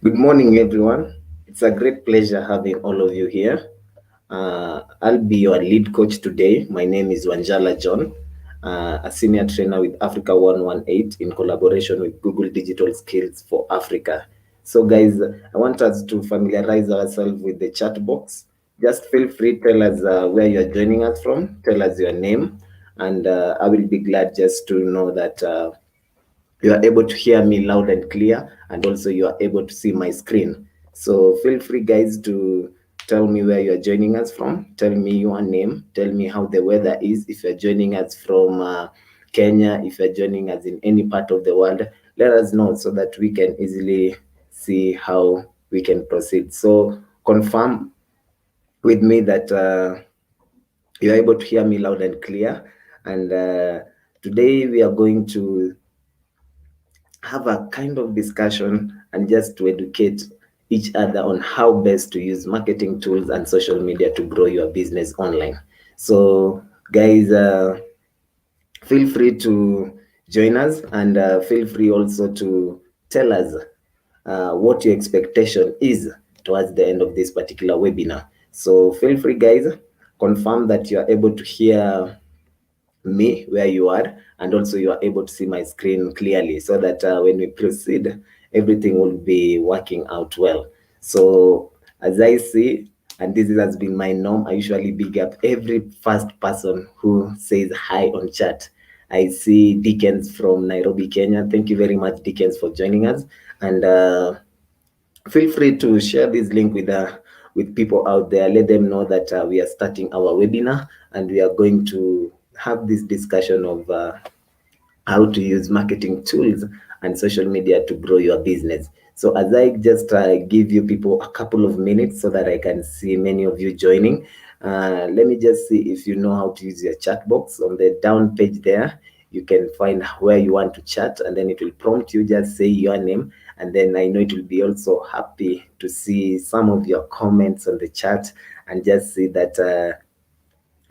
Good morning, everyone. It's a great pleasure having all of you here. I'll be your lead coach today. My name is Wanjala John, a senior trainer with Africa 118 in collaboration with Google Digital Skills for Africa. So, guys, I want us to familiarize ourselves with the chat box. Just feel free, tell us where you're joining us from, tell us your name, and I will be glad just to know that you are able to hear me loud and clear, and also you are able to see my screen. So feel free, guys, to tell me where you are joining us from. Tell me your name. Tell me how the weather is. If you're joining us from Kenya, if you're joining us in any part of the world, let us know so that we can easily see how we can proceed. So confirm with me that you're able to hear me loud and clear. And today we are going to have a kind of discussion and just to educate each other on how best to use marketing tools and social media to grow your business online. So, guys, feel free to join us, and feel free also to tell us what your expectation is towards the end of this particular webinar. So, feel free, guys, confirm that you are able to hear me where you are, and also you are able to see my screen clearly, so that when we proceed, everything will be working out well. So as I see, and this has been my norm, I usually big up every first person who says hi on chat. I see Dickens from Nairobi, Kenya. Thank you very much, Dickens, for joining us. And feel free to share this link with people out there. Let them know that we are starting our webinar, and we are going to have this discussion of how to use marketing tools and social media to grow your business. So as I just give you people a couple of minutes so that I can see many of you joining, let me just see if you know how to use your chat box. On the down page there, you can find where you want to chat, and then it will prompt you, just say your name, and then I know it will be also happy to see some of your comments on the chat and just see that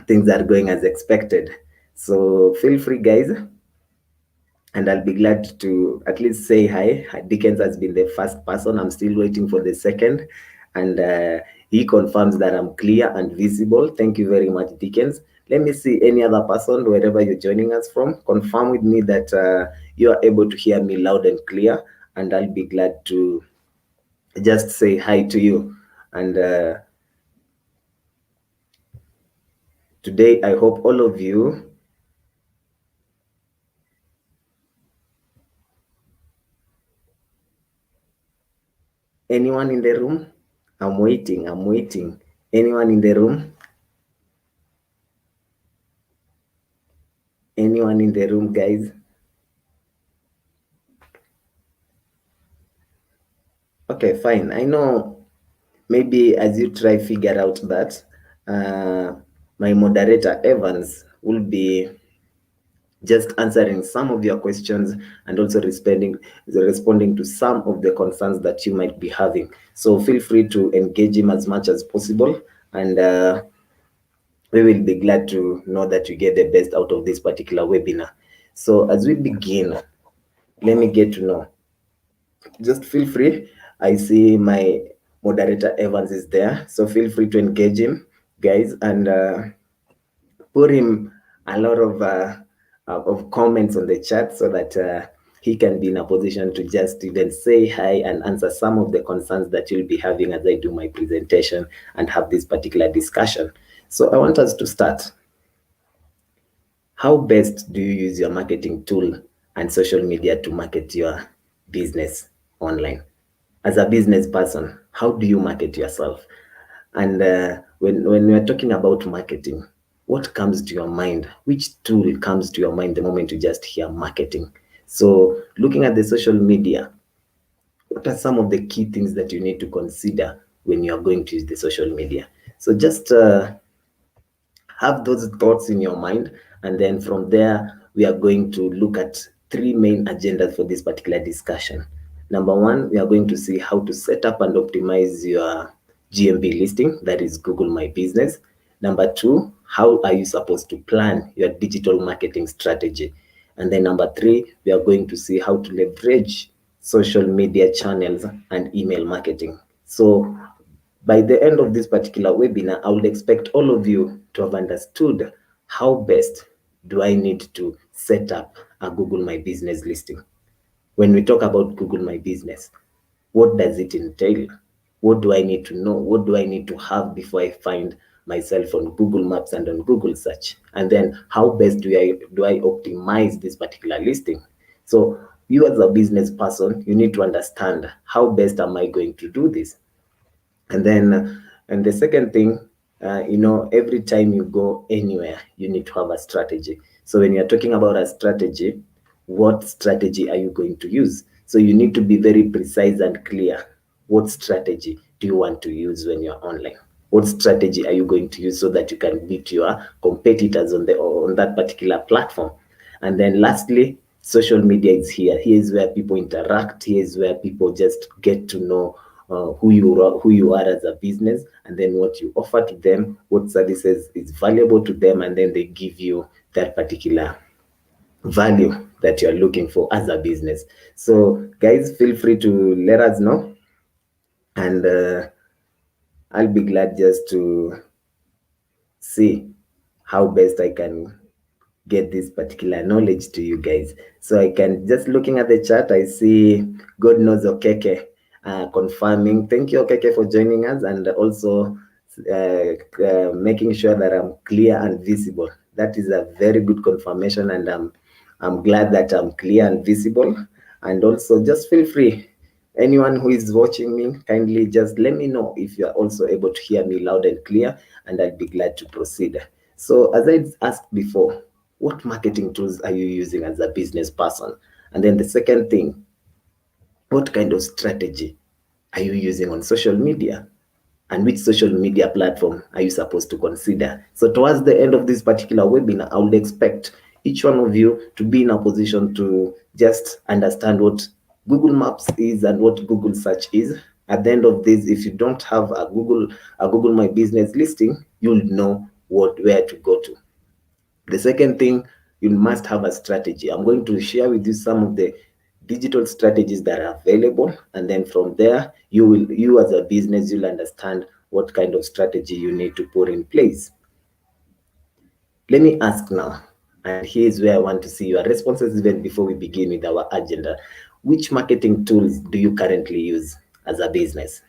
things are going as expected. So feel free, guys, and I'll be glad to at least say hi. Dickens has been the first person. I'm still waiting for the second, and he confirms that I'm clear and visible. Thank you very much, Dickens. Let me see any other person, wherever you're joining us from. Confirm with me that you are able to hear me loud and clear, and I'll be glad to just say hi to you. And today, I hope all of you anyone in the room? I'm waiting. Anyone in the room? Anyone in the room, guys? Okay, fine. I know maybe as you try figure out that my moderator Evans will be just answering some of your questions and also responding to some of the concerns that you might be having. So feel free to engage him as much as possible, and we will be glad to know that you get the best out of this particular webinar. So as we begin, let me get to know. Just feel free. I see my moderator Evans is there, so feel free to engage him, guys, and put him a lot of comments on the chat so that he can be in a position to just even say hi and answer some of the concerns that you'll be having as I do my presentation and have this particular discussion. So I want us to start. How best do you use your marketing tool and social media to market your business online? As a business person, how do you market yourself? And when we're talking about marketing, what comes to your mind? Which tool comes to your mind the moment you just hear marketing? So looking at the social media, what are some of the key things that you need to consider when you are going to use the social media? So just have those thoughts in your mind, and then from there we are going to look at three main agendas for this particular discussion. Number one, we are going to see how to set up and optimize your GMB listing, that is Google My Business. Number two, how are you supposed to plan your digital marketing strategy? And then number three, we are going to see how to leverage social media channels, and email marketing. So by the end of this particular webinar, I would expect all of you to have understood how best do I need to set up a Google My Business listing. When we talk about Google My Business, what does it entail? What do I need to know? What do I need to have before I find myself on Google Maps and on Google search? And then how best do I optimize this particular listing? So you as a business person, you need to understand how best am I going to do this? And then, and the second thing, every time you go anywhere, you need to have a strategy. So when you're talking about a strategy, what strategy are you going to use? So you need to be very precise and clear. What strategy do you want to use when you're online? What strategy are you going to use so that you can beat your competitors on that particular platform? And then lastly, social media is here. Here is where people interact. Here is where people just get to know who you are as a business, and then what you offer to them, what services is valuable to them, and then they give you that particular value that you're looking for as a business. So guys, feel free to let us know, and I'll be glad just to see how best I can get this particular knowledge to you guys. So I can just looking at the chat, I see God knows Okeke confirming. Thank you, Okeke, for joining us, and also making sure that I'm clear and visible. That is a very good confirmation, and I'm glad that I'm clear and visible. And also, just feel free. Anyone who is watching me, kindly just let me know if you are also able to hear me loud and clear, and I'll be glad to proceed. So, as I asked before, what marketing tools are you using as a business person? And then the second thing, what kind of strategy are you using on social media? And which social media platform are you supposed to consider? So towards the end of this particular webinar, I would expect each one of you to be in a position to just understand what Google Maps is and what Google Search is. At the end of this, if you don't have a Google My Business listing, you'll know where to go to. The second thing, you must have a strategy. I'm going to share with you some of the digital strategies that are available, and then from there, you as a business, you'll understand what kind of strategy you need to put in place. Let me ask now, and here's where I want to see your responses even before we begin with our agenda. Which marketing tools do you currently use as a business?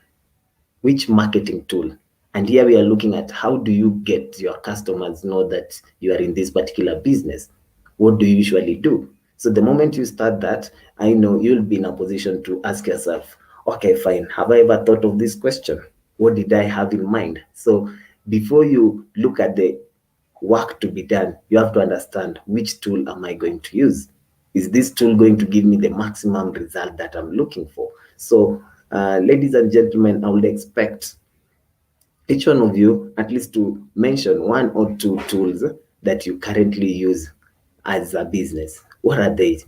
Which marketing tool? And here we are looking at how do you get your customers know that you are in this particular business? What do you usually do? So the moment you start that, I know you'll be in a position to ask yourself, okay, fine, have I ever thought of this question? What did I have in mind? So before you look at the work to be done, you have to understand, which tool am I going to use? Is this tool going to give me the maximum result that I'm looking for? So, ladies and gentlemen, I would expect each one of you at least to mention one or two tools that you currently use as a business. What are they?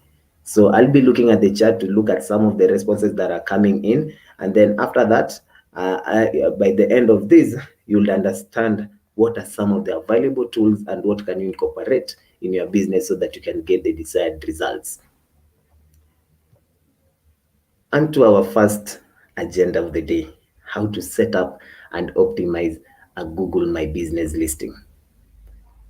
So I'll be looking at the chat to look at some of the responses that are coming in, and then after that, by the end of this, you'll understand what are some of the available tools and what can you incorporate in your business so that you can get the desired results. And to our first agenda of the day, how to set up and optimize a Google My Business listing.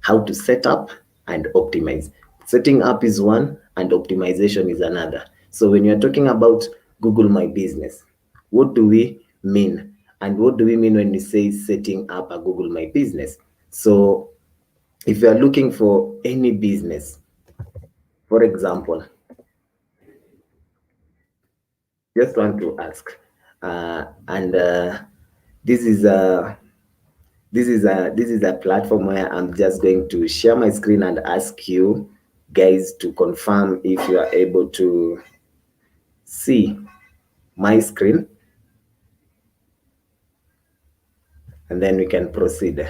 How to set up and optimize. Setting up is one and optimization is another. So when you're talking about Google My Business, what do we mean? And what do we mean when we say setting up a Google My Business? So if you are looking for any business, for example, just want to ask, and this is a platform where I'm just going to share my screen and ask you guys to confirm if you are able to see my screen, and then we can proceed.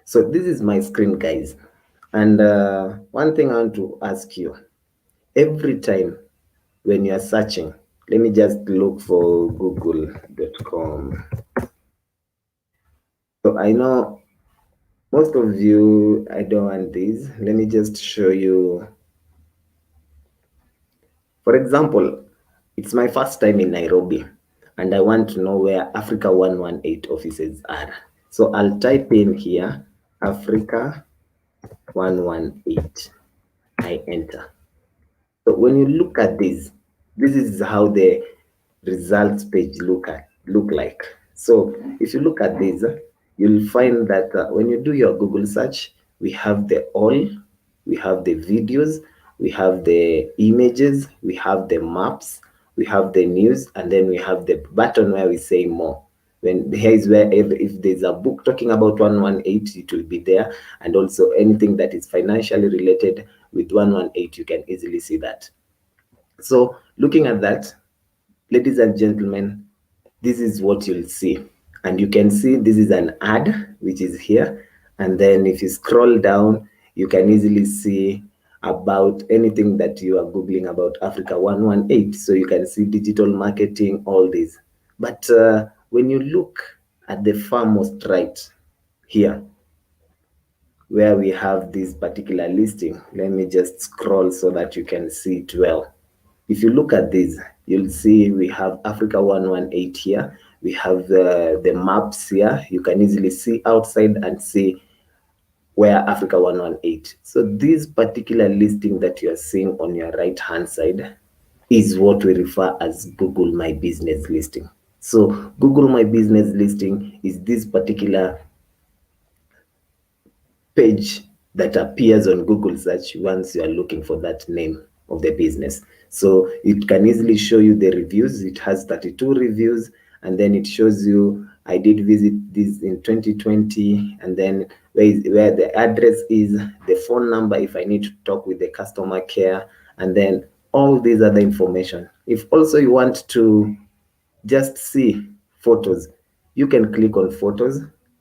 So this is my screen, guys. And one thing I want to ask you, every time when you are searching, let me just look for google.com. So I know Most of you, I don't want these. Let me just show you. For example, it's my first time in Nairobi and I want to know where Africa 118 offices are. So I'll type in here Africa 118. I enter. So when you look at this is how the results page look like. So if you look at this, you'll find that when you do your Google search, we have the all, we have the videos, we have the images, we have the maps, we have the news, and then we have the button where we say more. When here is where if there's a book talking about 118, it will be there, and also anything that is financially related with 118, you can easily see that. So looking at that, ladies and gentlemen, this is what you'll see. And you can see this is an ad which is here. And then if you scroll down, you can easily see about anything that you are Googling about Africa 118. So you can see digital marketing, all this. But when you look at the far most right here, where we have this particular listing, let me just scroll so that you can see it well. If you look at this, you'll see we have Africa 118 here. We have the maps here. You can easily see outside and see where Africa 118. So this particular listing that you are seeing on your right hand side is what we refer as Google My Business listing. So Google My Business listing is this particular page that appears on Google search once you are looking for that name of the business. So it can easily show you the reviews. It has 32 reviews, and then it shows you I did visit this in 2020, and then where the address is, the phone number if I need to talk with the customer care, and then all these other information. If also you want to just see photos, you can click on photos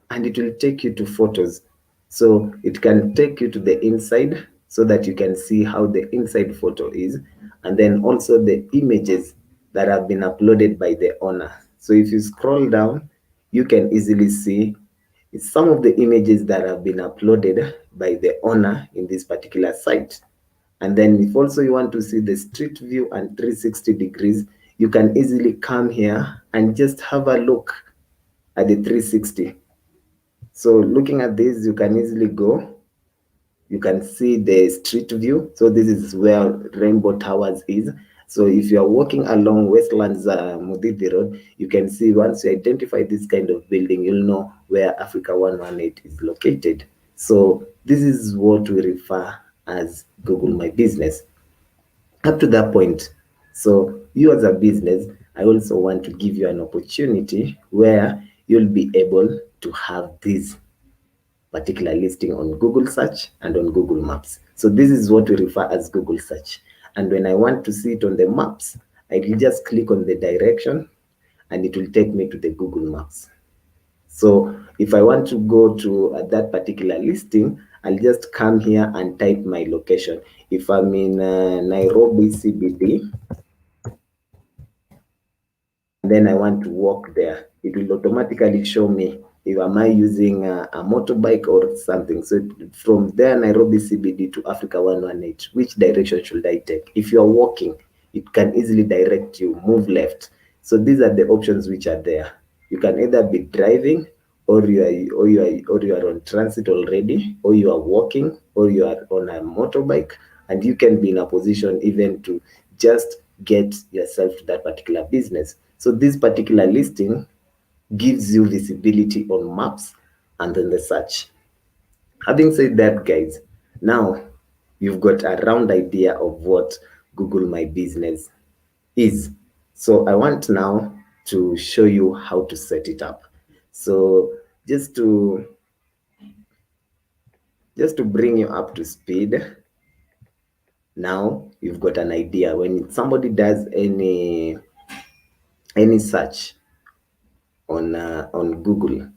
and it will take you to photos. So it can take you to the inside so that you can see how the inside photo is, and then also the images that have been uploaded by the owner. So if you scroll down, you can easily see some of the images that have been uploaded by the owner in this particular site. And then if also you want to see the street view and 360 degrees, you can easily come here and just have a look at the 360. So looking at this, you can easily go. You can see the street view. So this is where Rainbow Towers is. So if you are walking along Westlands Mudidi Road, you can see once you identify this kind of building, you'll know where Africa 118 is located. So this is what we refer as Google My Business. Up to that point, so you as a business, I also want to give you an opportunity where you'll be able to have this particular listing on Google search and on Google Maps. So this is what we refer as Google search. And when I want to see it on the maps, I will just click on the direction and it will take me to the Google Maps. So if I want to go to that particular listing, I'll just come here and type my location. If I'm in Nairobi CBD, then I want to walk there, it will automatically show me if am I using a motorbike or something. So from there, Nairobi CBD to Africa 118, which direction should I take? If you're walking, it can easily direct you, move left. So these are the options which are there. You can either be driving, or you are on transit already, or you are walking, or you are on a motorbike, and you can be in a position even to just get yourself to that particular business. So this particular listing gives you visibility on maps and then the search. Having said that, guys, now you've got a round idea of what Google My Business is. So I want now to show you how to set it up. So just to bring you up to speed, now you've got an idea. When somebody does any search on Google,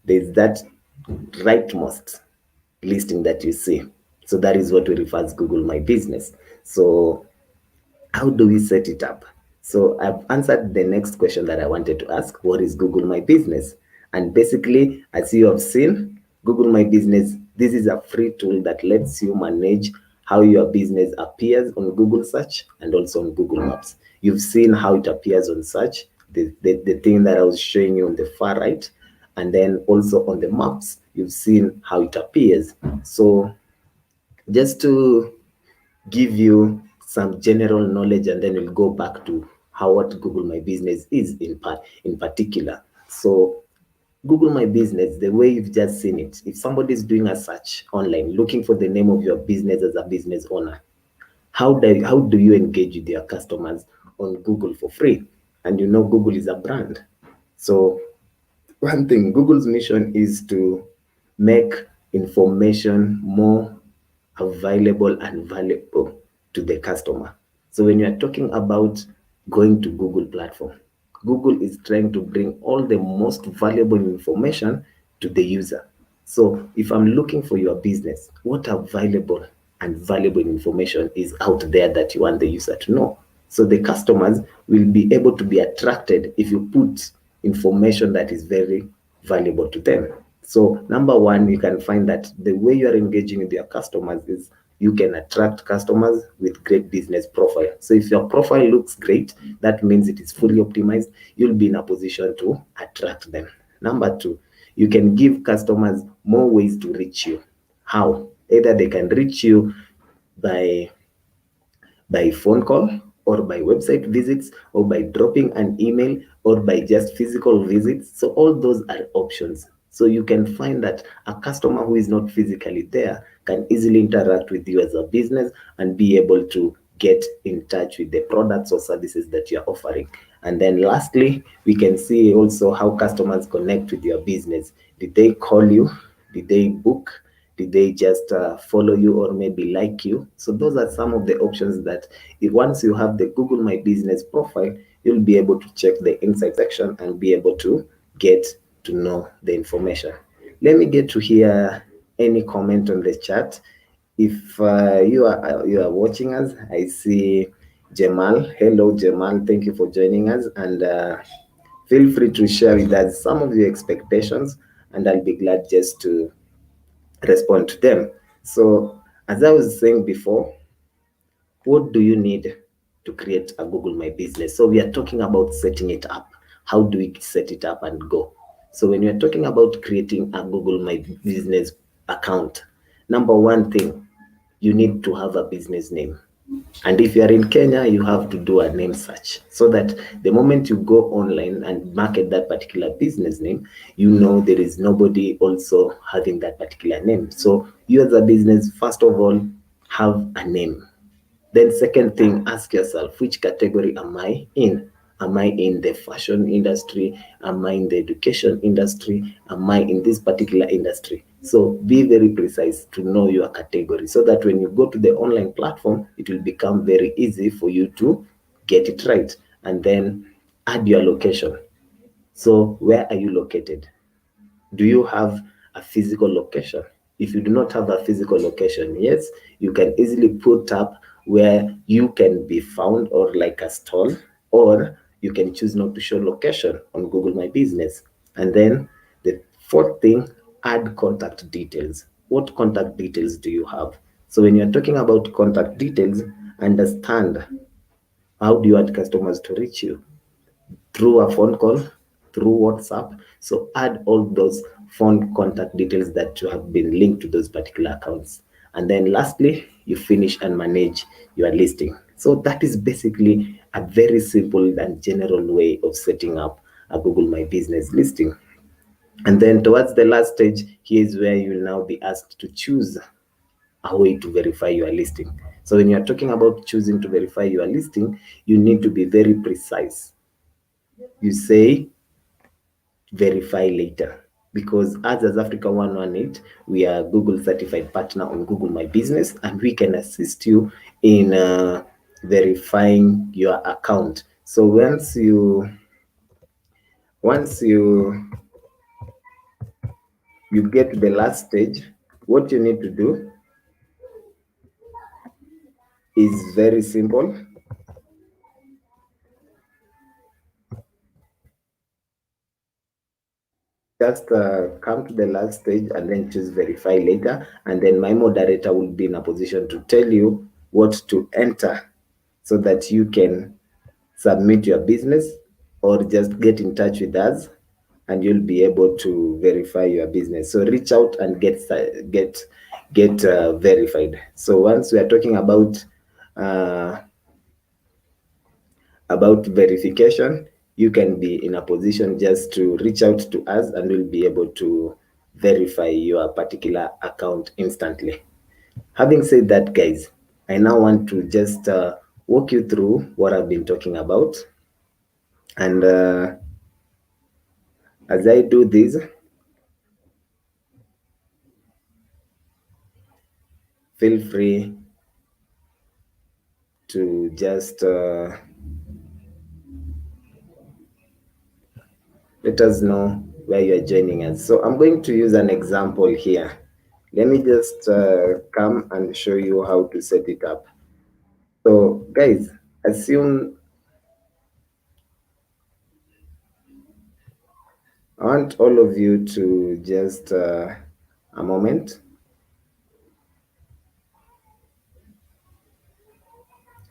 there's that rightmost listing that you see. So that is what we refer as Google My Business. So how do we set it up? So I've answered the next question that I wanted to ask. What is Google My Business? And basically, as you have seen, Google My Business, this is a free tool that lets you manage how your business appears on Google search and also on Google Maps. You've seen how it appears on search, the thing that I was showing you on the far right, and then also on the maps, you've seen how it appears. So just to give you some general knowledge, and then we'll go back to how what Google My Business is in particular. So Google My Business, the way you've just seen it, if somebody is doing a search online looking for the name of your business as a business owner, how do you engage with your customers on Google for free? And you know Google is a brand. So one thing, Google's mission is to make information more available and valuable to the customer. So when you're talking about going to Google platform, Google is trying to bring all the most valuable information to the user. So if I'm looking for your business, what available and valuable information is out there that you want the user to know? So the customers will be able to be attracted if you put information that is very valuable to them. So number one, you can find that the way you are engaging with your customers is you can attract customers with great business profile. So if your profile looks great, that means it is fully optimized. You'll be in a position to attract them. Number two, you can give customers more ways to reach you. How? Either they can reach you by phone call or by website visits or by dropping an email or by just physical visits. So all those are options. So you can find that a customer who is not physically there can easily interact with you as a business and be able to get in touch with the products or services that you're offering. And then lastly, we can see also how customers connect with your business. Did they call you? Did they book? Did they just follow you or maybe like you? So those are some of the options that once you have the Google My Business profile, you'll be able to check the insight section and be able to get to know the information. Let me get to hear any comment on the chat. If you are watching us, I see Jamal. Hello, Jamal. Thank you for joining us, and feel free to share with us some of your expectations, and I'll be glad just to respond to them. So, as I was saying before, what do you need to create a Google My Business? So, we are talking about setting it up. How do we set it up and go? So, when we are talking about creating a Google My Business account, number one thing, you need to have a business name. And if you are in Kenya, you have to do a name search so that the moment you go online and market that particular business name, you know there is nobody also having that particular name. So you as a business, first of all, have a name. Then second thing, ask yourself, which category am I in? Am I in the fashion industry? Am I in the education industry? Am I in this particular industry? So be very precise to know your category so that when you go to the online platform, it will become very easy for you to get it right. And then add your location. So where are you located? Do you have a physical location? If you do not have a physical location, yes, you can easily put up where you can be found or like a stall, or you can choose not to show location on Google My Business. And then the fourth thing, add contact details. What contact details do you have? So when you're talking about contact details, understand how do you want customers to reach you? Through a phone call, through WhatsApp. So add all those phone contact details that you have been linked to those particular accounts. And then lastly, you finish and manage your listing. So that is basically a very simple and general way of setting up a Google My Business listing. And then towards the last stage, here's where you will now be asked to choose a way to verify your listing. So when you're talking about choosing to verify your listing, you need to be very precise. You say verify later, because us as Africa 118, we are Google certified partner on Google My Business, and we can assist you in verifying your account. So once you get to the last stage, what you need to do is very simple. just come to the last stage and then choose verify later, and then my moderator will be in a position to tell you what to enter so that you can submit your business or just get in touch with us and you'll be able to verify your business. So reach out and get verified. So once we are talking uh, about verification, you can be in a position just to reach out to us and we'll be able to verify your particular account instantly. Having said that, guys, I now want to just walk you through what I've been talking about. And as I do this, feel free to just let us know where you are joining us. So I'm going to use an example here. Let me just come and show you how to set it up. So guys, assume I want all of you to just a moment.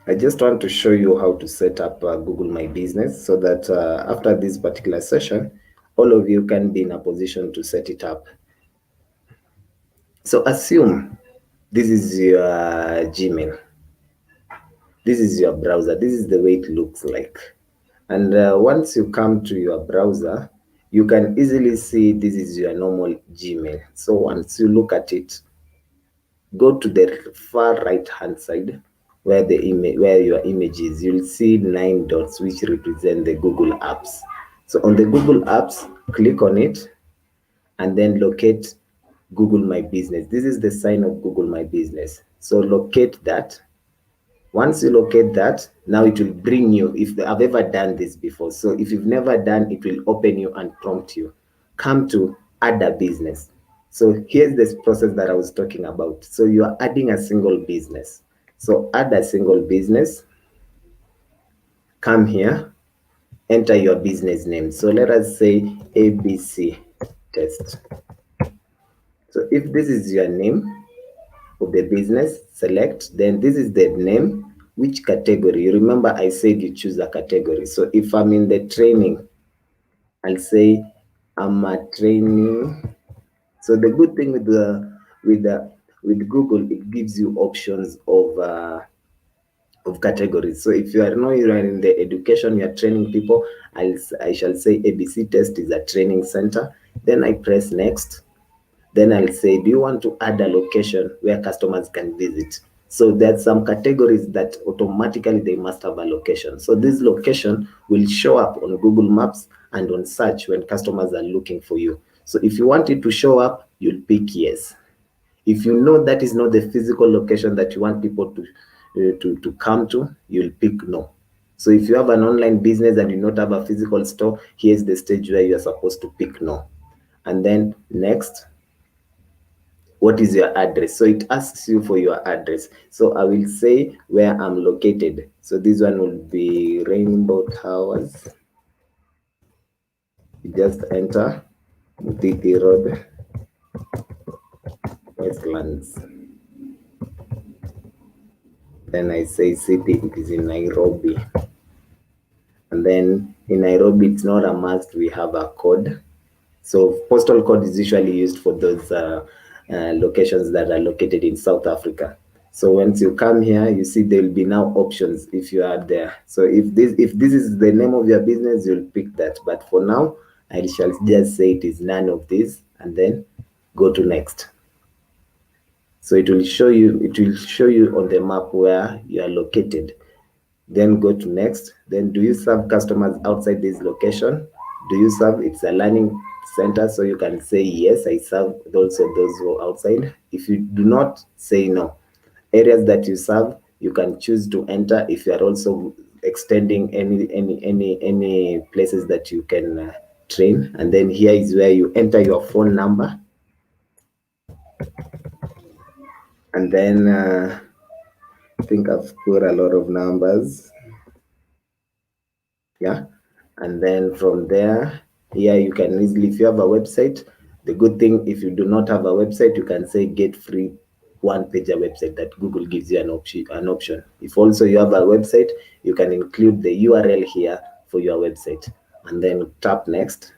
I just want to show you how to set up Google My Business so that after this particular session, all of you can be in a position to set it up. So assume this is your Gmail. This is your browser. This is the way it looks like. And once you come to your browser, you can easily see this is your normal Gmail. So once you look at it, go to the far right hand side where where your image is. You'll see 9 dots which represent the Google Apps. So on the Google Apps, click on it and then locate Google My Business. This is the sign of Google My Business. So locate that. Once you locate that, now it will bring you, if I've ever done this before. So if you've never done, it will open you and prompt you. Come to add a business. So here's this process that I was talking about. So you are adding a single business. So add a single business. Come here, enter your business name. So let us say ABC Test. So if this is your name of the business, select, then this is the name, which category. You remember I said you choose a category. So if I'm in the training, I'll say I'm a training. So the good thing with Google, it gives you options of categories. So if you are in the education, you are training people, I shall say ABC Test is a training center. Then I press next. Then I'll say, do you want to add a location where customers can visit? So there's some categories that automatically they must have a location. So this location will show up on Google Maps and on search when customers are looking for you. So if you want it to show up, you'll pick yes. If you know that is not the physical location that you want people to come to, you'll pick no. So if you have an online business and you not have a physical store, here's the stage where you're supposed to pick no. And then next, what is your address? So it asks you for your address. So I will say where I'm located. So this one will be Rainbow Towers. You just enter Mutiti Road, Westlands. Then I say city, it is in Nairobi. And then in Nairobi, it's not a must we have a code. So postal code is usually used for those locations that are located in South Africa. So once you come here, you see there will be now options if you are there. So if this is the name of your business, you'll pick that. But for now, I shall just say it is none of these, and then go to next. So it will show you on the map where you are located. Then go to next. Then do you serve customers outside this location? Do you serve? It's a learning center, so you can say yes, I serve also those who are outside. If you do not, say no. Areas that you serve, you can choose to enter if you are also extending any places that you can train. And then here is where you enter your phone number. And then I think I've put a lot of numbers. Yeah. And then from there, Here you can easily, if you have a website, the good thing, if you do not have a website, you can say get free one pager website that Google gives you an option. If also you have a website, you can include the URL here for your website and then tap next.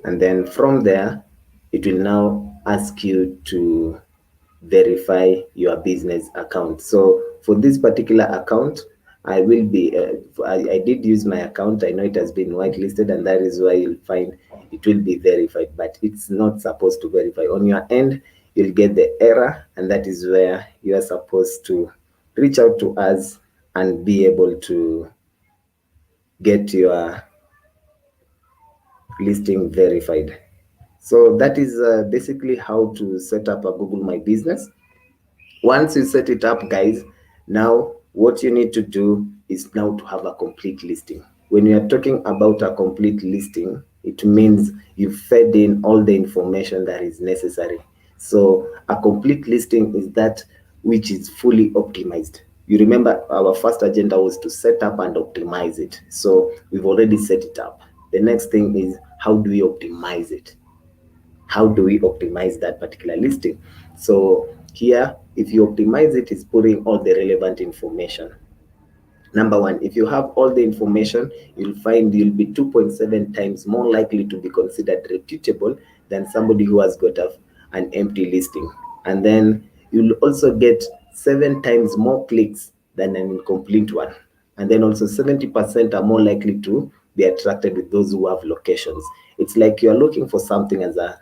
And then from there, it will now ask you to verify your business account. So for this particular account, I will be, I did use my account. I know it has been whitelisted, and that is why you'll find it will be verified, but it's not supposed to verify. On your end, you'll get the error, and that is where you are supposed to reach out to us and be able to get your listing verified. So that is basically how to set up a Google My Business. Once you set it up, guys, now what you need to do is now to have a complete listing. When you are talking about a complete listing, it means you've fed in all the information that is necessary. So a complete listing is that which is fully optimized. You remember our first agenda was to set up and optimize it. So we've already set it up. The next thing is, how do we optimize it? How do we optimize that particular listing? So here, if you optimize it, it's putting all the relevant information. Number one, if you have all the information, you'll find you'll be 2.7 times more likely to be considered reputable than somebody who has got an empty listing. And then you'll also get 7 times more clicks than an incomplete one. And then also 70% are more likely to be attracted with those who have locations. It's like you're looking for something as a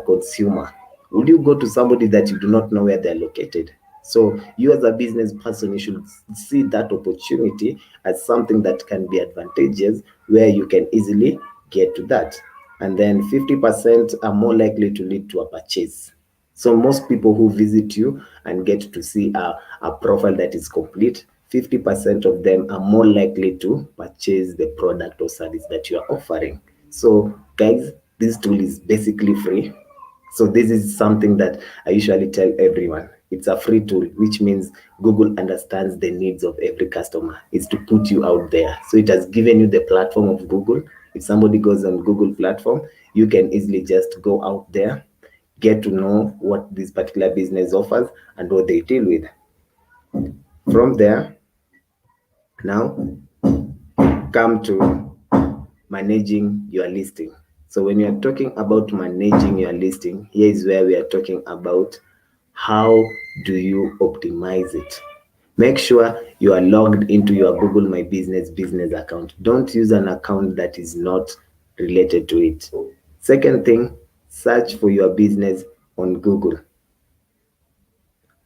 consumer. Would you go to somebody that you do not know where they're located? So you as a business person, you should see that opportunity as something that can be advantageous, where you can easily get to that. And then 50% are more likely to lead to a purchase. So most people who visit you and get to see a profile that is complete, 50% of them are more likely to purchase the product or service that you are offering. So guys, this tool is basically free. So this is something that I usually tell everyone. It's a free tool, which means Google understands the needs of every customer. It's to put you out there. So it has given you the platform of Google. If somebody goes on Google platform, you can easily just go out there, get to know what this particular business offers and what they deal with. From there, now come to managing your listing. So when you are talking about managing your listing, here is where we are talking about how do you optimize it. Make sure you are logged into your Google My business account. Don't use an account that is not related to it. Second thing, search for your business on Google.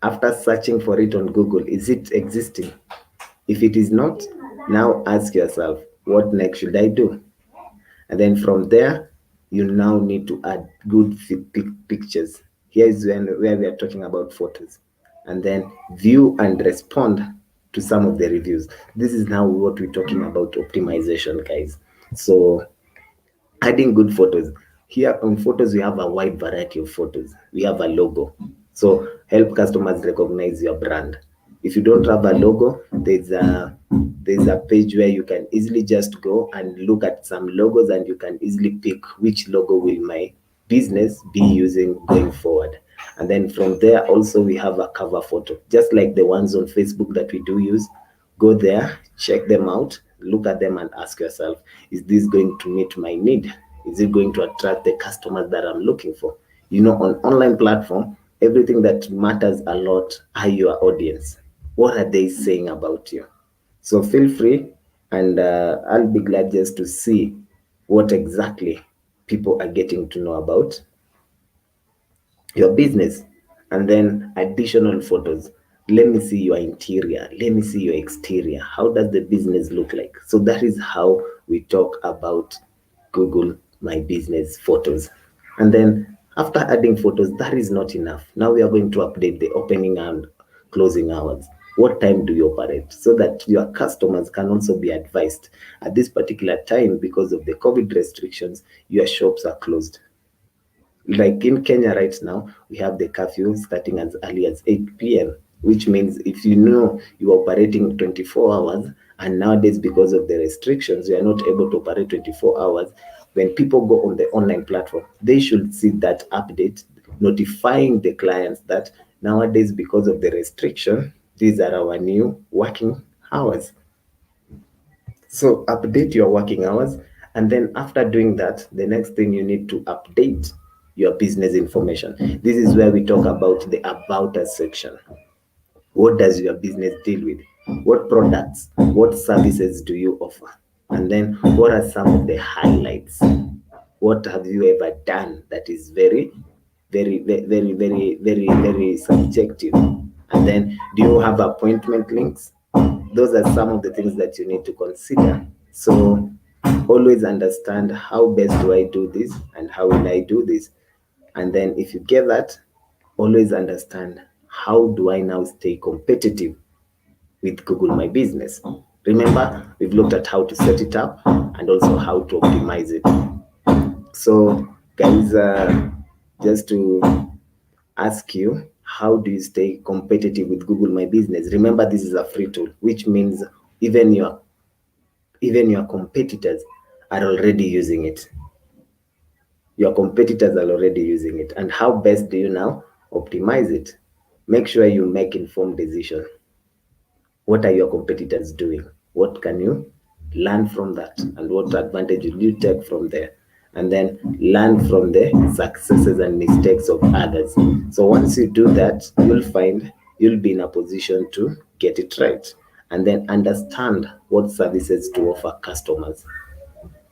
After searching for it on Google, is it existing? If it is not, now ask yourself, what next should I do? And then from there, you now need to add good pictures. Here is where we are talking about photos. And then view and respond to some of the reviews. This is now what we're talking about optimization, guys. So adding good photos. Here on photos, we have a wide variety of photos. We have a logo. So help customers recognize your brand. If you don't have a logo, there's a page where you can easily just go and look at some logos, and you can easily pick which logo will my business be using going forward. And then from there also we have a cover photo, just like the ones on Facebook that we do use. Go there, check them out, look at them and ask yourself, is this going to meet my need? Is it going to attract the customers that I'm looking for? On online platform, everything that matters a lot are your audience. What are they saying about you? So feel free, and I'll be glad just to see what exactly people are getting to know about your business. And then additional photos. Let me see your interior, let me see your exterior. How does the business look like? So that is how we talk about Google My Business photos. And then after adding photos, that is not enough. Now we are going to update the opening and closing hours. What time do you operate? So that your customers can also be advised at this particular time, because of the COVID restrictions, your shops are closed. Like in Kenya right now, we have the curfew starting as early as 8 p.m., which means if you know you're operating 24 hours And nowadays, because of the restrictions, we are not able to operate 24 hours. When people go on the online platform, they should see that update notifying the clients that nowadays, because of the restriction, these are our new working hours. So update your working hours. And then after doing that, the next thing you need to update your business information. This is where we talk about the About Us section. What does your business deal with? What products, what services do you offer? And then what are some of the highlights? What have you ever done that is very, very subjective? And then do you have appointment links? Those are some of the things that you need to consider. So always understand, how best do I do this and how will I do this? And then if you get that, always understand, how do I now stay competitive with Google My Business? Remember, we've looked at how to set it up and also how to optimize it. So guys, just to ask you, how do you stay competitive with Google My Business? Remember, this is a free tool, which means even your competitors are already using it. Your competitors are already using it. And how best do you now optimize it? Make sure you make informed decision. What are your competitors doing? What can you learn from that? And what advantage will you take from there? And then learn from the successes and mistakes of others. So once you do that, you'll find you'll be in a position to get it right. And then understand what services to offer customers.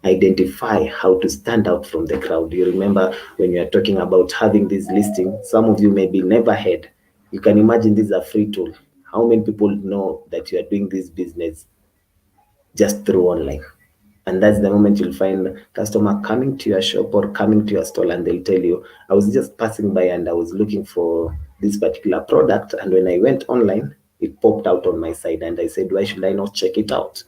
Identify how to stand out from the crowd. You remember when you are talking about having this listing, some of you may be never heard. You can imagine this is a free tool. How many people know that you are doing this business just through online? And that's the moment you'll find customer coming to your shop or coming to your stall, and they'll tell you, I was just passing by and I was looking for this particular product, and when I went online, it popped out on my side, and I said, why should I not check it out?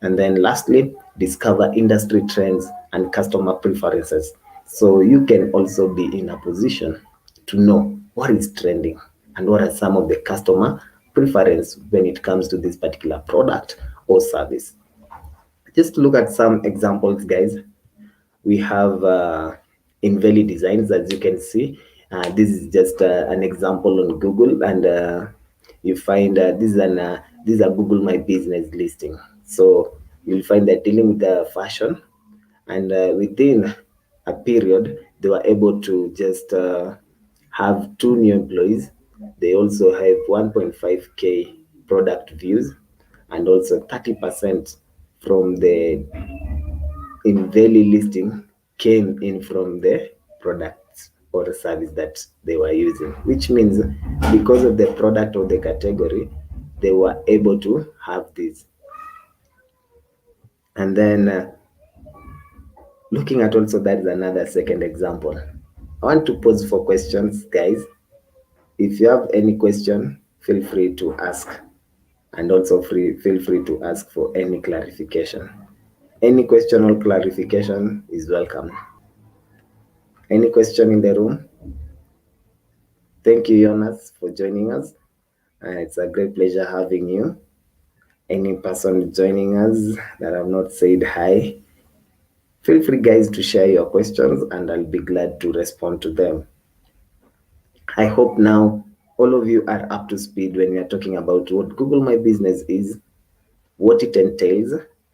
And then lastly, discover industry trends and customer preferences. So you can also be in a position to know what is trending and what are some of the customer preference when it comes to this particular product or service. Just look at some examples, guys. We have Inveli Designs, as you can see. This is just an example on Google, and you find this is a Google My Business listing. So you'll find that dealing with the fashion, and within a period, they were able to just have 2 new employees. They also have 1.5K product views, and also 30% from the in daily listing came in from the products or service that they were using, which means because of the product or the category, they were able to have this. And then looking at also, that is another second example. I want to pause for questions, guys. If you have any question, feel free to ask, and also feel free to ask for any clarification. Any question or clarification is welcome. Any question in the room? Thank you, Jonas, for joining us. It's a great pleasure having you. Any person joining us that have not said hi, feel free, guys, to share your questions, and I'll be glad to respond to them. I hope now all of you are up to speed when we are talking about what Google My Business is, what it entails,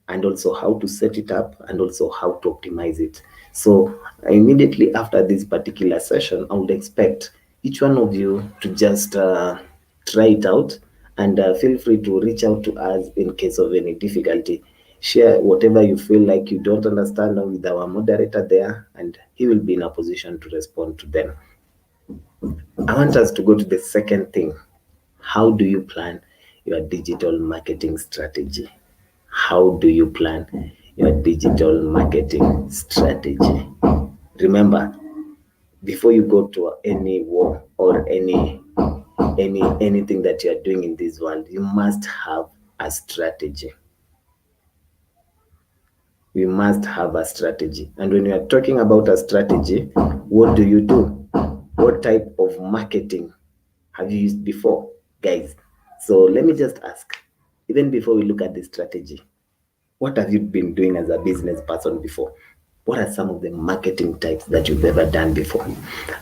and also how to set it up, and also how to optimize it. So immediately after this particular session, I would expect each one of you to just try it out, and feel free to reach out to us in case of any difficulty. Share whatever you feel like you don't understand with our moderator there, and he will be in a position to respond to them. I want us to go to the second thing. How do you plan your digital marketing strategy? How do you plan your digital marketing strategy? Remember, before you go to any war or anything that you are doing in this world, you must have a strategy. We must have a strategy. And when you are talking about a strategy, what do you do? What type of marketing have you used before, guys? So let me just ask, Even before we look at the strategy, what have you been doing as a business person before? What are some of the marketing types that you've ever done before?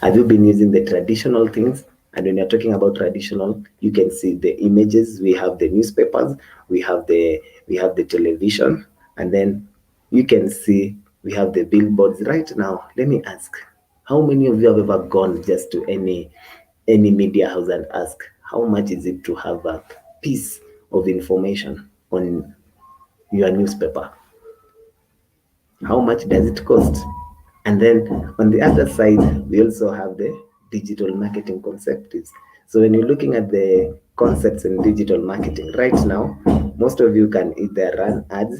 Have you been using the traditional things? And when you're talking about traditional, you can see the images. We have the newspapers, we have the television, and then you can see we have the billboards. Right now, let me ask, how many of you have ever gone just to any media house and ask how much is it to have a piece of information on your newspaper? How much does it cost? And then on the other side, we also have the digital marketing concepts. So when you're looking at the concepts in digital marketing right now, most of you can either run ads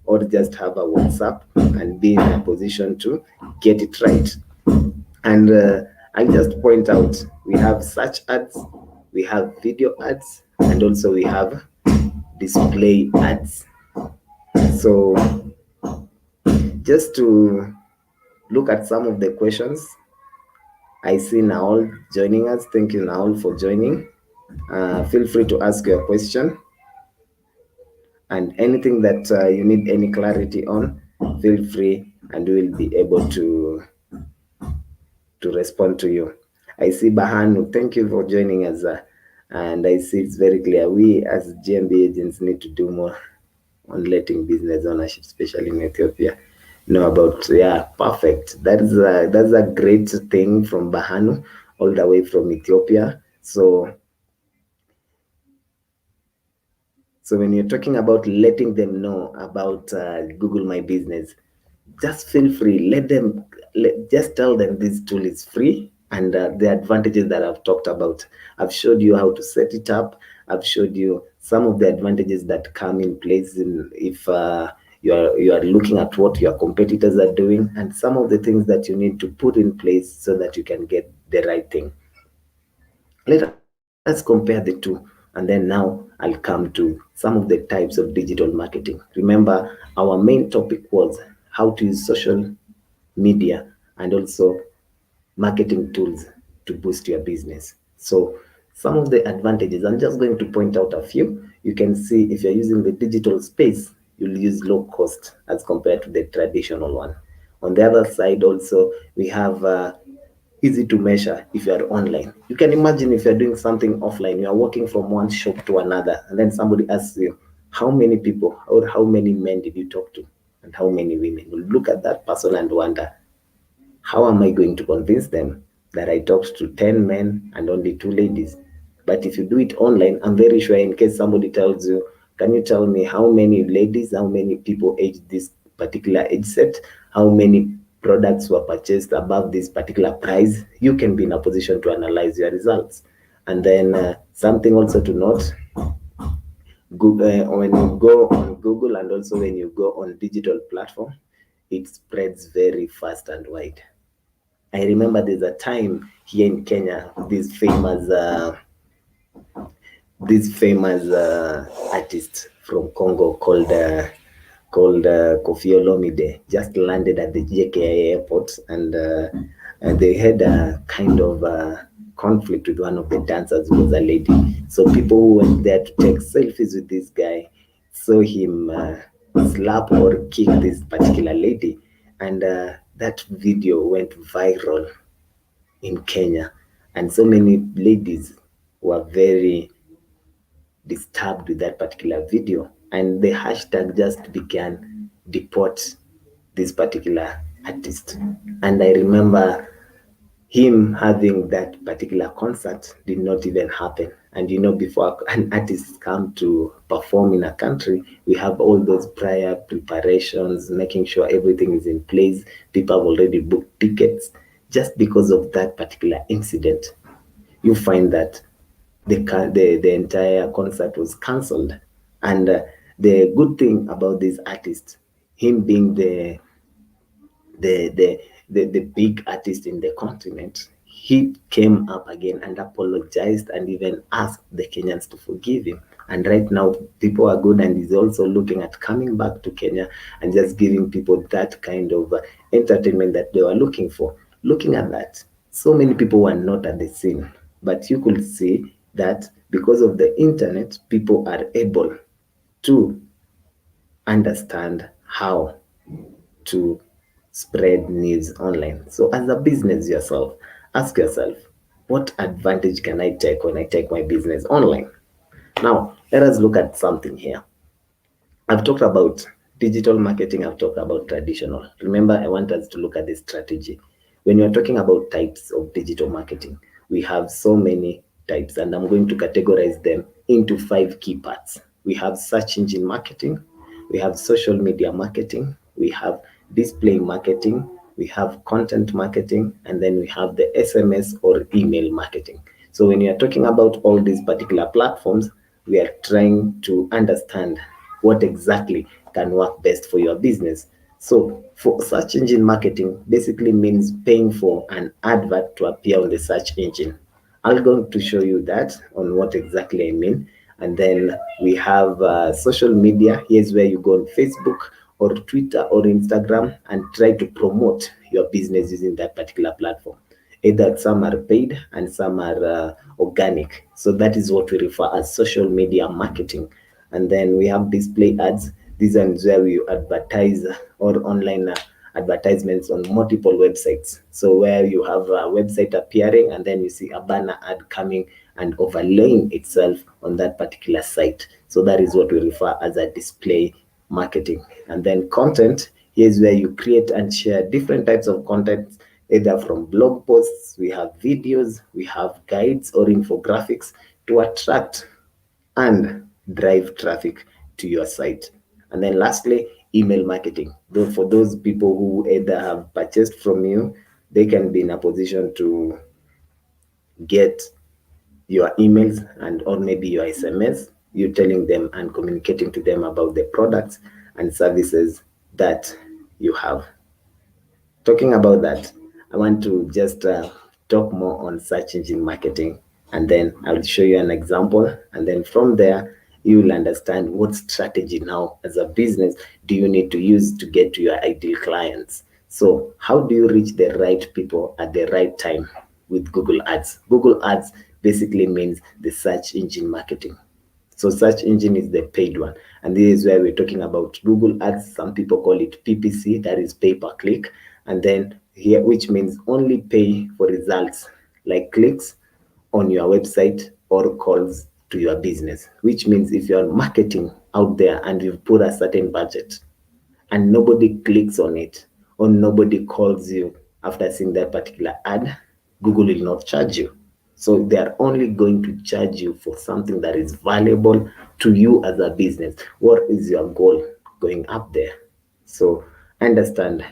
or just have a WhatsApp and be in a position to get it right. And I just point out we have search ads, we have video ads, and also we have display ads. So just to look at some of the questions. I see Naol joining us. Thank you, Naol, for joining. Feel free to ask your question, and anything that you need any clarity on, feel free, and we will be able to respond to you. I see Bahanu. Thank you for joining us. And I see it's very clear. We as GMB agents need to do more on letting business ownership, especially in Ethiopia, know about. Yeah, perfect. That's a great thing from Bahanu, all the way from Ethiopia. So when you're talking about letting them know about Google My Business, just feel free. Just tell them this tool is free and the advantages that I've talked about. I've showed you how to set it up. I've showed you some of the advantages that come in place if you are looking at what your competitors are doing, and some of the things that you need to put in place so that you can get the right thing. Let us compare the two, and then now I'll come to some of the types of digital marketing. Remember, our main topic was how to use social media and also marketing tools to boost your business. So, some of the advantages, I'm just going to point out a few. You can see if you're using the digital space, you'll use low cost as compared to the traditional one. On the other side, also, we have easy to measure if you are online. You can imagine if you're doing something offline, you are walking from one shop to another, and then somebody asks you, how many people or how many men did you talk to? And how many women? You look at that person and wonder, how am I going to convince them that I talked to 10 men and only 2 ladies? But if you do it online, I'm very sure in case somebody tells you, can you tell me how many ladies, how many people aged this particular age set, how many products were purchased above this particular price, you can be in a position to analyze your results. And then something also to note, Google, when you go on Google and also when you go on digital platform, it spreads very fast and wide. I remember there's a time here in Kenya, this famous artist from Congo called Kofi Olomide just landed at the JKIA airport, and they had a kind of conflict with one of the dancers who was a lady. So people who went there to take selfies with this guy saw him slap or kick this particular lady, and that video went viral in Kenya, and so many ladies were very disturbed with that particular video, and the hashtag just began deport this particular artist. And I remember him having that particular concert did not even happen. And before an artist come to perform in a country, we have all those prior preparations, making sure everything is in place. People have already booked tickets. Just because of that particular incident, you find that the entire concert was cancelled. And the good thing about this artist, him being the big artist in the continent, he came up again and apologized and even asked the Kenyans to forgive him. And right now, people are good, and he's also looking at coming back to Kenya and just giving people that kind of entertainment that they were looking for. Looking at that, so many people were not at the scene, but you could see that because of the internet, people are able Two, understand how to spread news online. So, as a business yourself, ask yourself, what advantage can I take when I take my business online? Now, let us look at something here. I've talked about digital marketing, I've talked about traditional. Remember, I want us to look at the strategy. When you're talking about types of digital marketing, we have so many types, and I'm going to categorize them into 5 key parts. We have search engine marketing, we have social media marketing, we have display marketing, we have content marketing, and then we have the SMS or email marketing. So when you're talking about all these particular platforms, we are trying to understand what exactly can work best for your business. So for search engine marketing basically means paying for an advert to appear on the search engine. I'm going to show you that on what exactly I mean. And then we have social media. Here's where you go on Facebook or Twitter or Instagram and try to promote your business using that particular platform. Either some are paid and some are organic. So that is what we refer as social media marketing. And then we have display ads. These are where we advertise or online advertisements on multiple websites. So where you have a website appearing and then you see a banner ad coming and overlaying itself on that particular site. So that is what we refer as a display marketing. And then content, here's where you create and share different types of content, either from blog posts, we have videos, we have guides or infographics to attract and drive traffic to your site. And then lastly, email marketing. Though for those people who either have purchased from you, they can be in a position to get your emails and or maybe your SMS, you telling them and communicating to them about the products and services that you have. Talking about that, I want to just talk more on search engine marketing, and then I'll show you an example. And then from there, you will understand what strategy now as a business do you need to use to get to your ideal clients. So, how do you reach the right people at the right time with Google Ads? Google Ads basically means the search engine marketing. So search engine is the paid one. And this is where we're talking about Google Ads. Some people call it PPC, that is pay per click. And then here, which means only pay for results like clicks on your website or calls to your business, which means if you're marketing out there and you've put a certain budget and nobody clicks on it or nobody calls you after seeing that particular ad, Google will not charge you. So they are only going to charge you for something that is valuable to you as a business. What is your goal going up there? So understand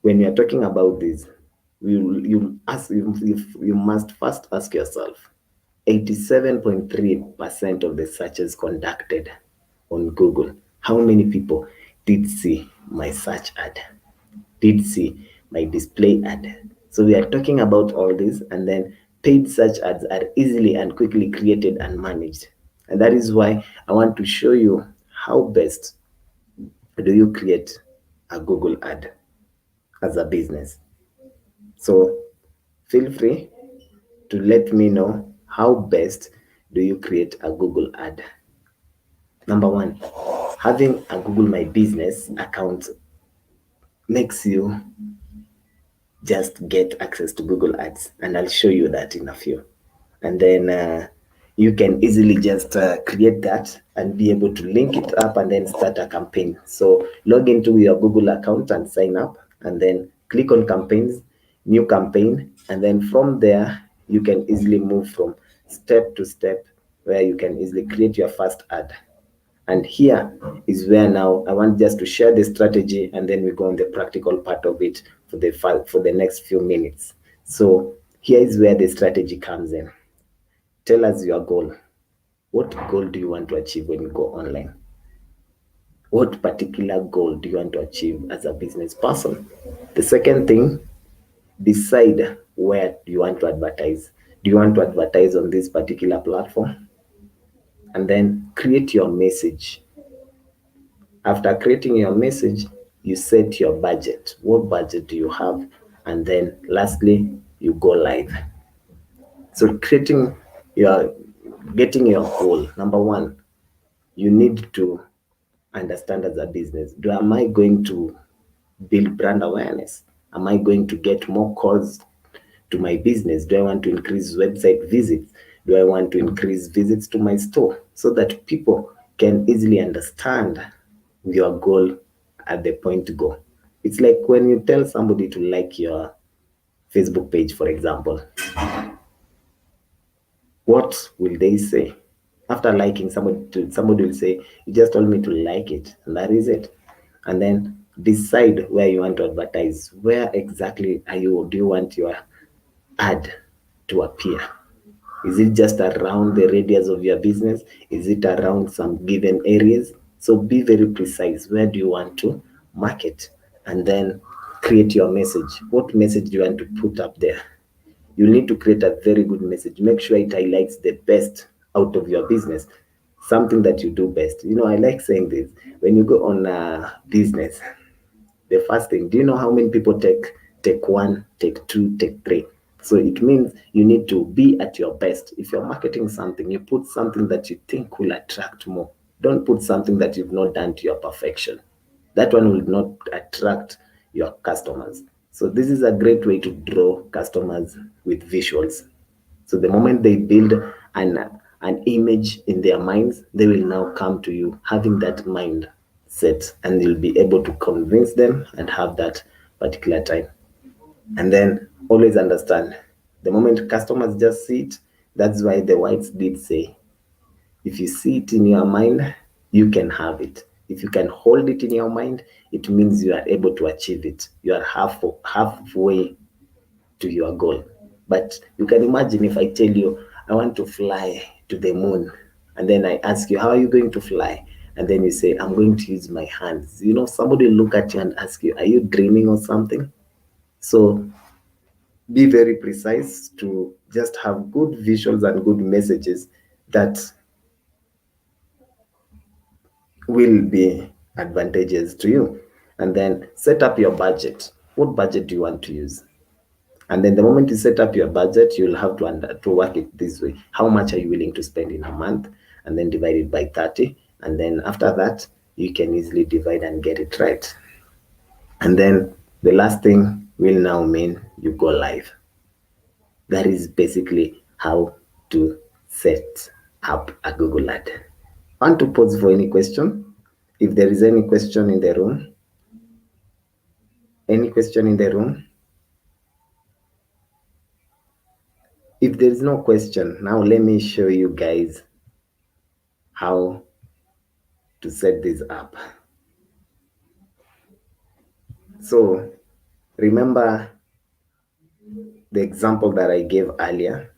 when you're talking about this, you must first ask yourself 87.3% of the searches conducted on Google, how many people did see my search ad, did see my display ad? So we are talking about all this, and then paid search ads are easily and quickly created and managed. And that is why I want to show you how best do you create a Google ad as a business. So feel free to let me know how best do you create a Google ad. Number one, having a Google My Business account makes you just get access to Google Ads, and I'll show you that in a few. And then you can easily just create that and be able to link it up and then start a campaign. So log into your Google account and sign up, and then click on campaigns, new campaign, and then from there you can easily move from step to step where you can easily create your first ad. And here is where now I want just to share the strategy, and then we go on the practical part of it for the next few minutes. So here is where the strategy comes in. Tell us your goal. What goal do you want to achieve when you go online? What particular goal do you want to achieve as a business person? The second thing, decide where you want to advertise. Do you want to advertise on this particular platform? And then create your message. After creating your message, you set your budget. What budget do you have? And then lastly, you go live. So getting your goal. Number one, you need to understand as a business. Am I going to build brand awareness? Am I going to get more calls to my business? Do I want to increase website visits? Do I want to increase visits to my store so that people can easily understand your goal at the point to go? It's like when you tell somebody to like your Facebook page, for example, what will they say? After liking, somebody will say, "You just told me to like it, and that is it." And then decide where you want to advertise. Where exactly do you want your ad to appear? Is it just around the radius of your business? Is it around some given areas? So be very precise. Where do you want to market? And then create your message. What message do you want to put up there? You need to create a very good message. Make sure it highlights the best out of your business, something that you do best. I like saying this. When you go on a business, the first thing, do you know how many people take one, take two, take three? So it means you need to be at your best. If you're marketing something, you put something that you think will attract more. Don't put something that you've not done to your perfection. That one will not attract your customers. So this is a great way to draw customers with visuals. So the moment they build an image in their minds, they will now come to you having that mind set, and you'll be able to convince them and have that particular time. And then always understand, the moment customers just see it, that's why the whites did say, if you see it in your mind, you can have it. If you can hold it in your mind, it means you are able to achieve it. You are halfway to your goal. But you can imagine if I tell you, I want to fly to the moon, and then I ask you, how are you going to fly? And then you say, I'm going to use my hands. Somebody will look at you and ask you, are you dreaming or something? So be very precise to just have good visuals and good messages that will be advantageous to you. And then set up your budget. What budget do you want to use? And then the moment you set up your budget, you'll have to work it this way. How much are you willing to spend in a month? And then divide it by 30. And then after that, you can easily divide and get it right. And then the last thing will now mean you go live. That is basically how to set up a Google ad. I want to pause for any question. If there is any question in the room, any question in the room? If there is no question, now let me show you guys how to set this up. So remember the example that I gave earlier.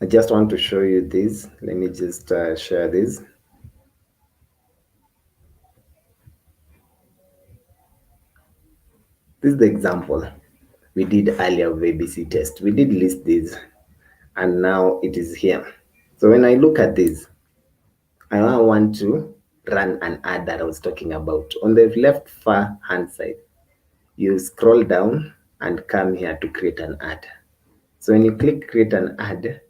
I just want to show you this. Let me just share this. This is the example we did earlier of ABC test. We did list this, and now it is here. So when I look at this, I now want to run an ad that I was talking about. On the left far hand side, you scroll down and come here to create an ad. So when you click create an ad,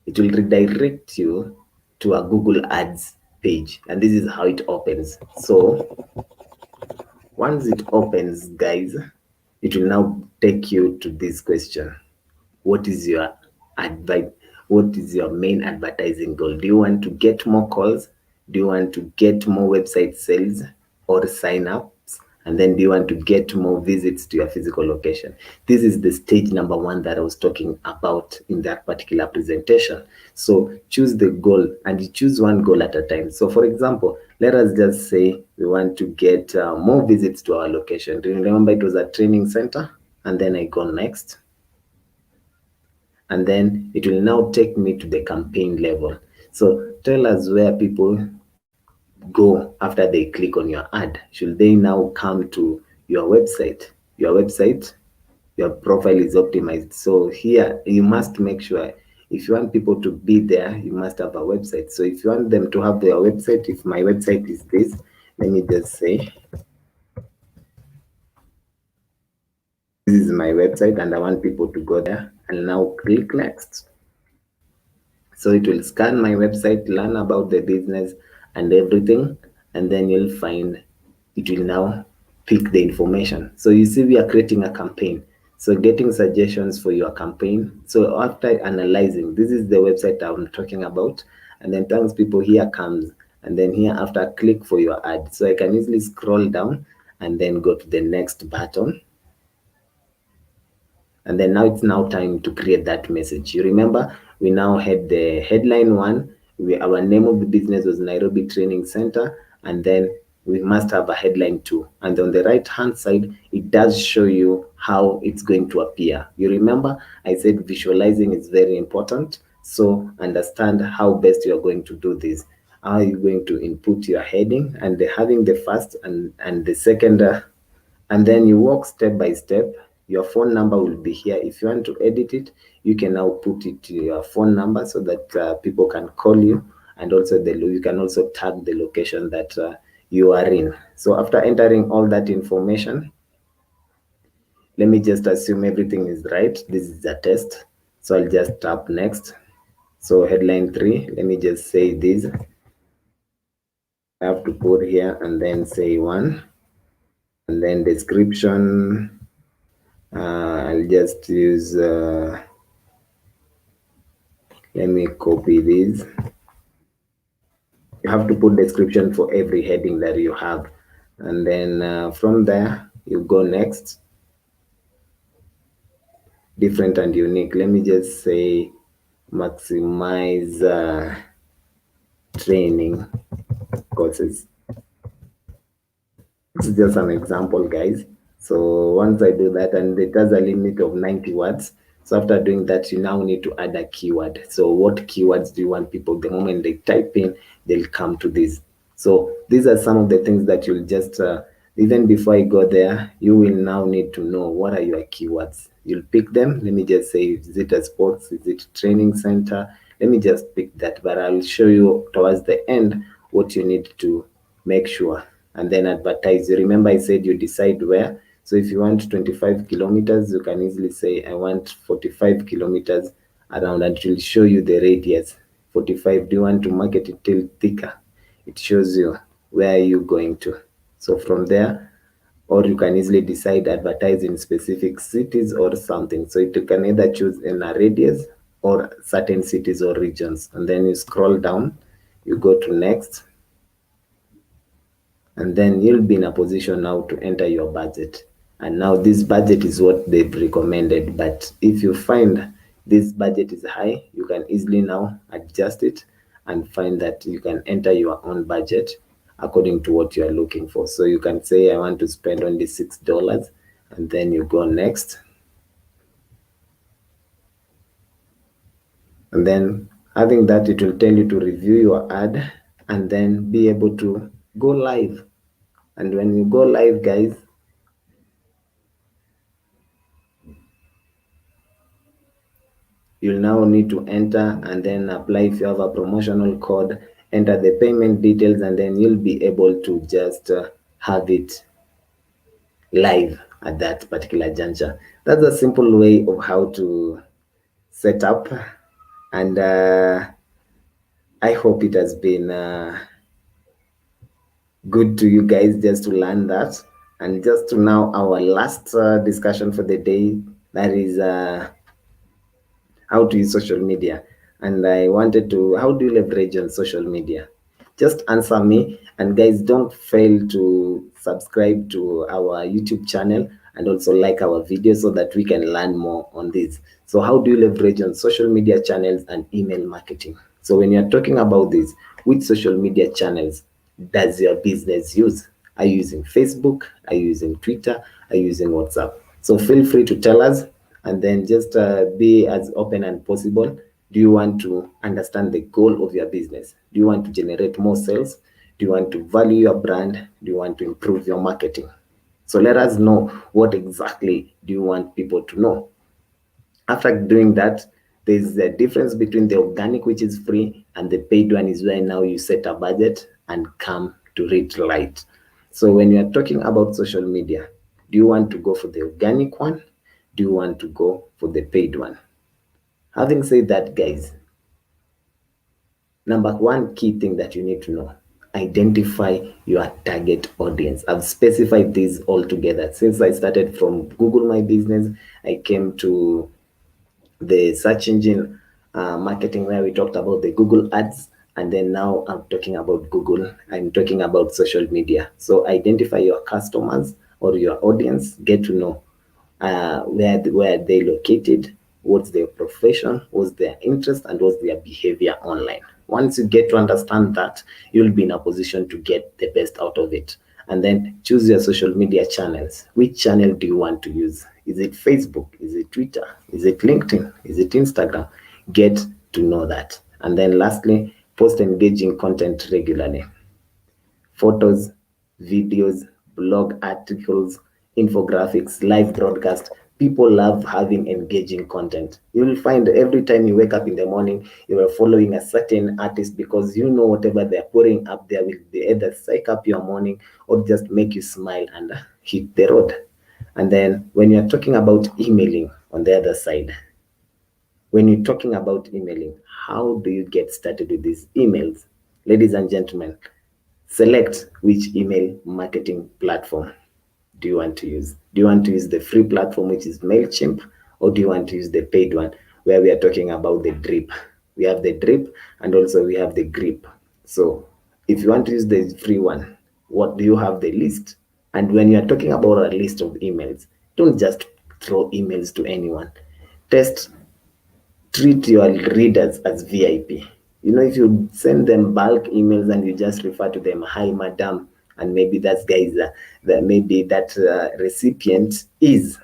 it will redirect you to a Google Ads page, and this is how it opens. So once it opens, guys, it will now take you to this question. What is your advice? What is your main advertising goal? Do you want to get more calls? Do you want to get more website sales or sign ups? And then do you want to get more visits to your physical location? This is the stage number one that I was talking about in that particular presentation. So choose the goal, and you choose one goal at a time. So for example, let us just say we want to get more visits to our location. Do you remember it was a training center? And then I go next. And then it will now take me to the campaign level. So tell us where people go after they click on your ad. Should they now come to your website? Your profile is optimized. So here you must make sure, if you want people to be there, you must have a website. So if you want them to have their website, if my website is this, let me just say, this is my website and I want people to go there, and now click next. So it will scan my website, learn about the business and everything, and then you'll find it will now pick the information. So you see, we are creating a campaign. So getting suggestions for your campaign. So after analyzing, this is the website I'm talking about, and then thanks people, here comes, and then here after click for your ad. So I can easily scroll down and then go to the next button, and then now it's now time to create that message. You remember we now had the headline one. Our name of the business was Nairobi Training Center, and then we must have a headline too. And on the right hand side, it does show you how it's going to appear. You remember I said visualizing is very important. So understand how best you are going to do this. How are you going to input your heading, and having the first and the second and then you walk step by step. Your phone number will be here. If you want to edit it, you can now put it to your phone number so that people can call you, and also you can also tag the location that you are in. So after entering all that information, let me just assume everything is right. This is a test, so I'll just tap next. So headline 3, let me just say this. I have to put here and then say 1, and then description. I'll just use, let me copy this. You have to put description for every heading that you have. And then from there, you go next. Different and unique. Let me just say maximize training courses. This is just an example, guys. So once I do that, and it has a limit of 90 words. So after doing that, you now need to add a keyword. So what keywords do you want people, the moment they type in, they'll come to this. So these are some of the things that you'll just, even before I go there, you will now need to know what are your keywords. You'll pick them. Let me just say, is it a sports? Is it training center? Let me just pick that, but I'll show you towards the end what you need to make sure, and then advertise. You remember I said you decide where. So if you want 25 kilometers, you can easily say I want 45 kilometers around, and it will show you the radius. 45, do you want to market it till thicker? It shows you where you're going to. So from there, or you can easily decide advertise in specific cities or something. So you can either choose in a radius or certain cities or regions, and then you scroll down, you go to next, and then you'll be in a position now to enter your budget. And now this budget is what they've recommended, but if you find this budget is high, you can easily now adjust it and find that you can enter your own budget according to what you are looking for. So you can say I want to spend only $6, and then you go next, and then having that, it will tell you to review your ad and then be able to go live. And when you go live, guys, you'll now need to enter and then apply. If you have a promotional code, enter the payment details, and then you'll be able to just have it live at that particular juncture. That's a simple way of how to set up, and I hope it has been good to you guys just to learn that. And just to now, our last discussion for the day, that is how to use social media. And I wanted to, how do you leverage on social media? Just answer me. And guys, don't fail to subscribe to our YouTube channel and also like our videos so that we can learn more on this. So how do you leverage on social media channels and email marketing? So when you're talking about this, which social media channels does your business use? Are you using Facebook? Are you using Twitter? Are you using WhatsApp? So feel free to tell us, and then just be as open as possible. Do you want to understand the goal of your business? Do you want to generate more sales? Do you want to value your brand? Do you want to improve your marketing? So let us know, what exactly do you want people to know? After doing that, there's a difference between the organic, which is free, and the paid one is where now you set a budget and come to read light. So when you're talking about social media, do you want to go for the organic one? Do you want to go for the paid one? Having said that, guys, Number one key thing that you need to know: identify your target audience. I've specified these all together. Since I started from Google My Business, I came to the search engine marketing, where we talked about the Google ads, and then now I'm talking about Google. I'm talking about social media. So identify your customers or your audience. Get to know where they located, what's their profession, what's their interest, and what's their behavior online. Once you get to understand that, you'll be in a position to get the best out of it. And then choose your social media channels. Which channel do you want to use? Is it Facebook? Is it Twitter? Is it LinkedIn? Is it Instagram? Get to know that. And then lastly, post engaging content regularly: photos, videos, blog articles, infographics, live broadcast. People love having engaging content. You will find every time you wake up in the morning, you are following a certain artist, because you know whatever they're putting up there will be either psych up your morning or just make you smile and hit the road. And then when you're talking about emailing on the other side, when you're talking about emailing, how do you get started with these emails? Ladies and gentlemen, select which email marketing platform do you want to use. Do you want to use the free platform, which is MailChimp, or do you want to use the paid one, where we are talking about the drip? We have the drip and also we have the grip. So if you want to use the free one, what do you have? The list. And when you are talking about a list of emails, don't just throw emails to anyone. Test Treat your readers as VIP. If you send them bulk emails and you just refer to them, hi, madam, and maybe that guy is that maybe that recipient is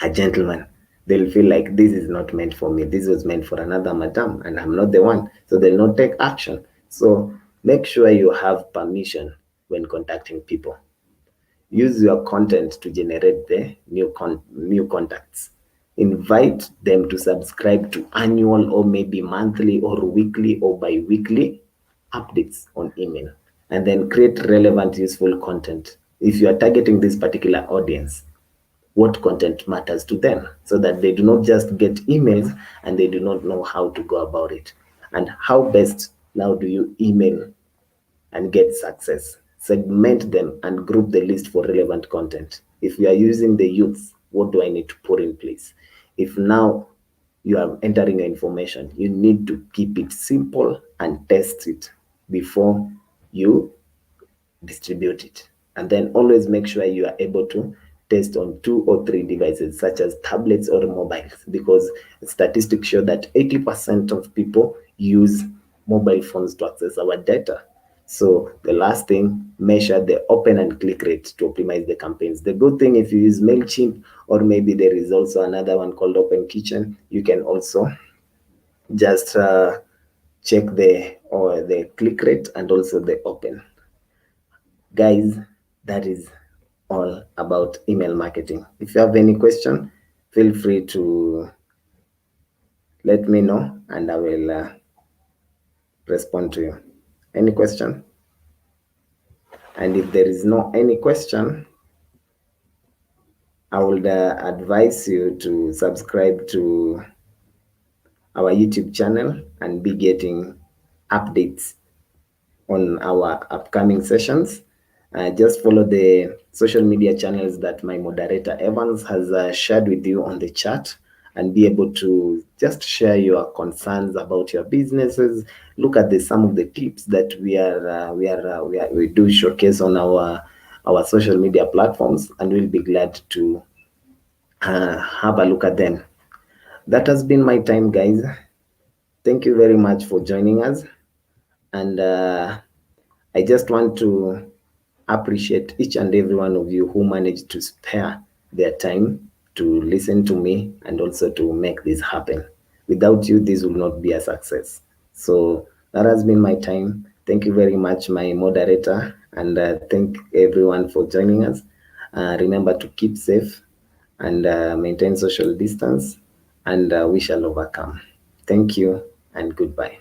a gentleman, they'll feel like this is not meant for me. This was meant for another madam, and I'm not the one. So they'll not take action. So make sure you have permission when contacting people. Use your content to generate the new contacts. Invite them to subscribe to annual or maybe monthly or weekly or bi-weekly updates on email. And then create relevant, useful content. If you are targeting this particular audience, what content matters to them, so that they do not just get emails and they do not know how to go about it. And how best now do you email and get success? Segment them and group the list for relevant content. If you are using the youths, what do I need to put in place? If now you are entering information, you need to keep it simple and test it before you distribute it. And then always make sure you are able to test on 2 or 3 devices, such as tablets or mobiles, because statistics show that 80% of people use mobile phones to access our data. So the last thing, measure the open and click rate to optimize the campaigns. The good thing, if you use MailChimp, or maybe there is also another one called Open Kitchen, you can also just check the click rate and also the open. Guys, that is all about email marketing. If you have any question, feel free to let me know and I will respond to you. Any question? And if there is no any question, I would advise you to subscribe to our YouTube channel and be getting updates on our upcoming sessions. Just follow the social media channels that my moderator Evans has shared with you on the chat, and be able to just share your concerns about your businesses. Look at some of the tips that we do showcase on our social media platforms, and we'll be glad to have a look at them. That has been my time, guys. Thank you very much for joining us, and I just want to appreciate each and every one of you who managed to spare their time to listen to me and also to make this happen. Without you, this will not be a success. So that has been my time. Thank you very much, my moderator, and thank everyone for joining us. Remember to keep safe and maintain social distance, and we shall overcome. Thank you and goodbye.